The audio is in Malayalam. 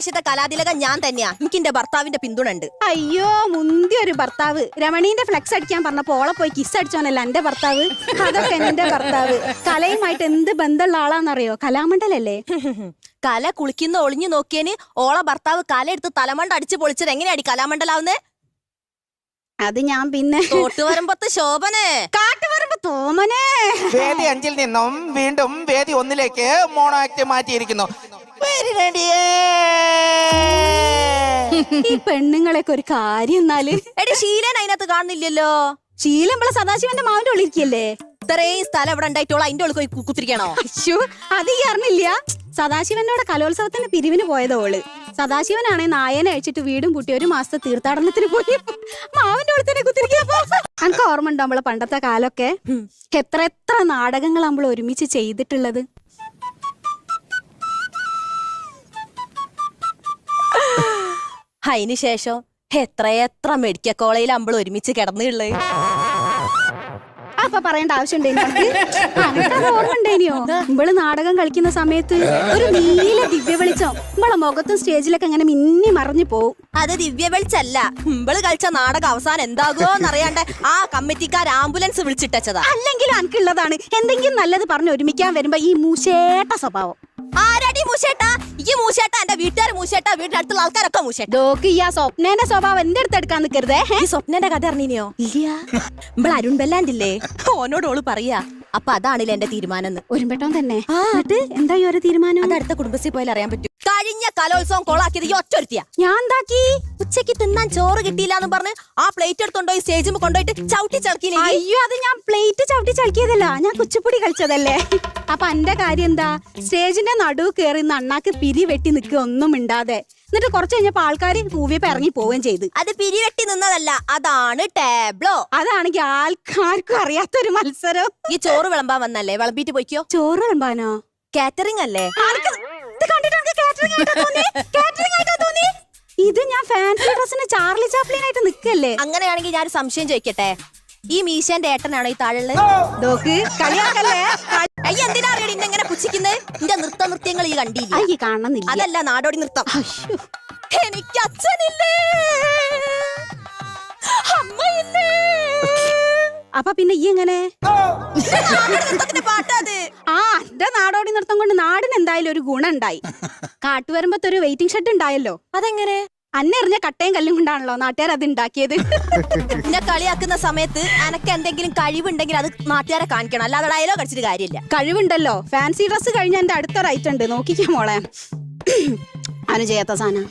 പ്രാവശ്യത്തെ കലാതിലകം ഞാൻ തന്നെയാ. എനിക്ക് എന്റെ ഭർത്താവിന്റെ പിന്തുണ ഉണ്ട്. അയ്യോ മുന്തി ഒരു ഭർത്താവ്. രമണീന്റെ ഫ്ലെക്സ് അടിക്കാൻ പറഞ്ഞപ്പോ ഓളെ പോയി കിസ് അടിച്ചോനല്ല എന്റെ ഭർത്താവ്. അതൊക്കെ എന്റെ ഭർത്താവ്. കലയുമായിട്ട് എന്ത് ബന്ധമുള്ള ആളാന്നറിയോ? കലാമണ്ഡലല്ലേ. കല കുളിക്കുന്ന ഒളിഞ്ഞു നോക്കിയന് ഓളെ ഭർത്താവ് കല എടുത്ത് തലമണ്ട അടിച്ച് പൊളിച്ചത് എങ്ങനെയാടി കലാമണ്ഡലാവുന്നേ? അത് ഞാൻ പിന്നെ തോട്ടുവരമ്പത്ത് ശോഭനെ, കാട്ടുവരമ്പ് തോമനെ. വേദി 5 നിന്നും വീണ്ടും വേദി 1 മോണോ ആക്ട് മാറ്റിയിരിക്കുന്നു. ഈ പെണ്ണുങ്ങളൊക്കെ ഒരു കാര്യം എന്നാല്. എടി ശീലൻ അതിനകത്ത് കാണുന്നില്ലല്ലോ. ശീലം നമ്മളെ സദാശിവന്റെ മാവിന്റെ ഉള്ളിരിക്കല്ലേ. ഇത്രയും സ്ഥലം ഇവിടെ ഉണ്ടായിട്ടോളൂ അതിന്റെ ഉള്ളിൽ പോയി കുത്തിരിക്കണോ? അയ്യോ അത് ഈ അറിഞ്ഞില്ല. സദാശിവനോട് കലോത്സവത്തിന് പിരിവിന് പോയത് ഓള്. സദാശിവനാണെ നായനെ അഴിച്ചിട്ട് വീടും പൂട്ടി 1 മാസത്തെ തീർത്ഥാടനത്തിന് പോയി മാവിന്റെ ഉള്ളിൽ തന്നെ കുത്തിരിക്കപ്പോ. എനിക്ക് ഓർമ്മ ഉണ്ടോ നമ്മളെ പണ്ടത്തെ കാലൊക്കെ? എത്ര എത്ര നാടകങ്ങൾ നമ്മൾ ഒരുമിച്ച് ചെയ്തിട്ടുള്ളത്. അതിന് ശേഷം എത്ര മെഡിക്കൽ കോളേജിൽ നമ്മൾ ഒരുമിച്ച് കിടന്നുള്ളത്. അപ്പൊ പറയേണ്ട ആവശ്യമുണ്ടേനോ? ഓർമ്മ ഉണ്ടേനിയോ? ഇവള് നാടകം കളിക്കുന്ന സമയത്ത് ഒരു നീല ദിവ്യ വെളിച്ചം നമ്മളെ മുഖത്തും സ്റ്റേജിലൊക്കെ ഇങ്ങനെ മിന്നി മറിഞ്ഞു പോവും. അത് ദിവ്യ വെളിച്ചല്ല. ഇമ്പള് കളിച്ച നാടകം അവസാനം എന്താകുമോന്നറിയാണ്ട് ആ കമ്മിറ്റിക്കാർ ആംബുലൻസ് വിളിച്ചിട്ടച്ചതാ. അല്ലെങ്കിലും എനിക്കുള്ളതാണ്. എന്തെങ്കിലും നല്ലത് പറഞ്ഞ് ഒരുമിക്കാൻ വരുമ്പോ ഈ മൂശേട്ട സ്വഭാവം. ആരാടി മൂശേട്ടാ? ഈ മൂശേട്ടാ എന്റെ വീട്ടുകാർ മൂശേട്ടാ, വീടിന്റെ അടുത്തുള്ള ആൾക്കാരൊക്കെ മൂശേട്ടാ. ഡോക്ക് ഈ ആ സ്വപ്നേന്റെ സ്വഭാവം എന്റെ അടുത്ത് എടുക്കാൻ നിൽക്കരുതേ. ഈ സ്വപ്നന്റെ കഥ അറിഞ്ഞിനിയോ? ഇല്ല. ഇമ്പള് അരുൺ ബെല്ലാണ്ടില്ലേ, ഓനോട് ഓള് പറയാ അപ്പൊ അതാണല്ലേ എന്റെ തീരുമാനം. ഒരുമ്പെട്ടോ തന്നെ. എന്താ ഈ ഒരു തീരുമാനം? അത് അടുത്ത കുടുംബശ്രീ പോയാൽ അറിയാൻ പറ്റും. കഴിഞ്ഞ കലോത്സവം കൊളാക്കിയത് ഈ ഒറ്റൊരുത്തിയാ. ഞാൻ എന്താക്കി? ഉച്ചക്ക് തിന്നാൻ ചോറ് കിട്ടിയില്ല എന്ന് പറഞ്ഞ് ആ പ്ലേറ്റ് എടുത്തോണ്ടോ സ്റ്റേജിൽ കൊണ്ടുപോയിട്ട് ചവിട്ടി ചളക്കിയില്ലേ? അയ്യോ അത് ഞാൻ പ്ലേറ്റ് ചവിട്ടി ചളിക്കിയതല്ല, ഞാൻ കുച്ചിപ്പൊടി കളിച്ചതല്ലേ. അപ്പൊ എന്റെ കാര്യം എന്താ? സ്റ്റേജിന്റെ നടുവ് കയറി അണ്ണാക്ക് പിരി വെട്ടി നിൽക്കുക ഒന്നും മിണ്ടാതെ. എന്നിട്ട് കുറച്ച് കഴിഞ്ഞപ്പോ ആൾക്കാർ കൂവിയപ്പോ ഇറങ്ങി പോവുകയും ചെയ്ത്. അത് പിരിവെട്ടി നിന്നതല്ല, അതാണ് ടാബ്ലോ. അതാണെങ്കിൽ ആൾക്കാർക്കും അറിയാത്തൊരു മത്സരം. ഈ ചോറ് വിളമ്പാൻ വന്നല്ലേ, വിളമ്പിട്ട് പോയിക്കോ. ചോറ് വിളമ്പാനോ? കാറ്ററിംഗ് അല്ലേ? ഇത് ഞാൻ ഫാൻസി ഡ്രസ്സിന് ചാർലി ചാപ്ലിൻ ആയിട്ട് നിക്കല്ലേ. അങ്ങനെയാണെങ്കിൽ ഞാൻ സംശയം ചോദിക്കട്ടെ, ഈ മീശന്റെ ഏട്ടനാണോ ഈ താഴെ? എന്തിനാ അറിയടി ഇങ്ങനെ പുച്ഛിക്കുന്നത്? എന്റെ നൃത്യങ്ങൾ ഈ കണ്ടില്ല? കാണുന്നില്ല. അതല്ല നാടോടി നൃത്തം. എനിക്ക് അച്ഛനില്ലേ, അമ്മയില്ലേ. അപ്പൊ പിന്നെ ഈ എങ്ങനെ? പാട്ടാത്. ആ എന്റെ നാടോടി നൃത്തം കൊണ്ട് നാടിന് എന്തായാലും ഒരു ഗുണം ഉണ്ടായി. കാട്ടുവരുമ്പത്തെ ഒരു വെയിറ്റിംഗ് ഷെഡ് ഉണ്ടായല്ലോ. അതെങ്ങനെ? അന്നെറിഞ്ഞ കട്ടയും കല്ലും കൊണ്ടാണല്ലോ നാട്ടുകാർ അത് ഉണ്ടാക്കിയത്. എന്നെ കളിയാക്കുന്ന സമയത്ത് എനക്ക് എന്തെങ്കിലും കഴിവുണ്ടെങ്കിൽ അത് നാട്ടുകാരെ കാണിക്കണം, അല്ലാതെ ഡയലോഗ് അടിച്ചിട്ട് കാര്യമില്ല. കഴിവുണ്ടല്ലോ. ഫാൻസി ഡ്രസ് കഴിഞ്ഞ എന്റെ അടുത്ത റൈറ്റ് ഉണ്ട്, നോക്കിക്കോ മോളെ. അവന് ചെയ്യാത്ത സാധനം.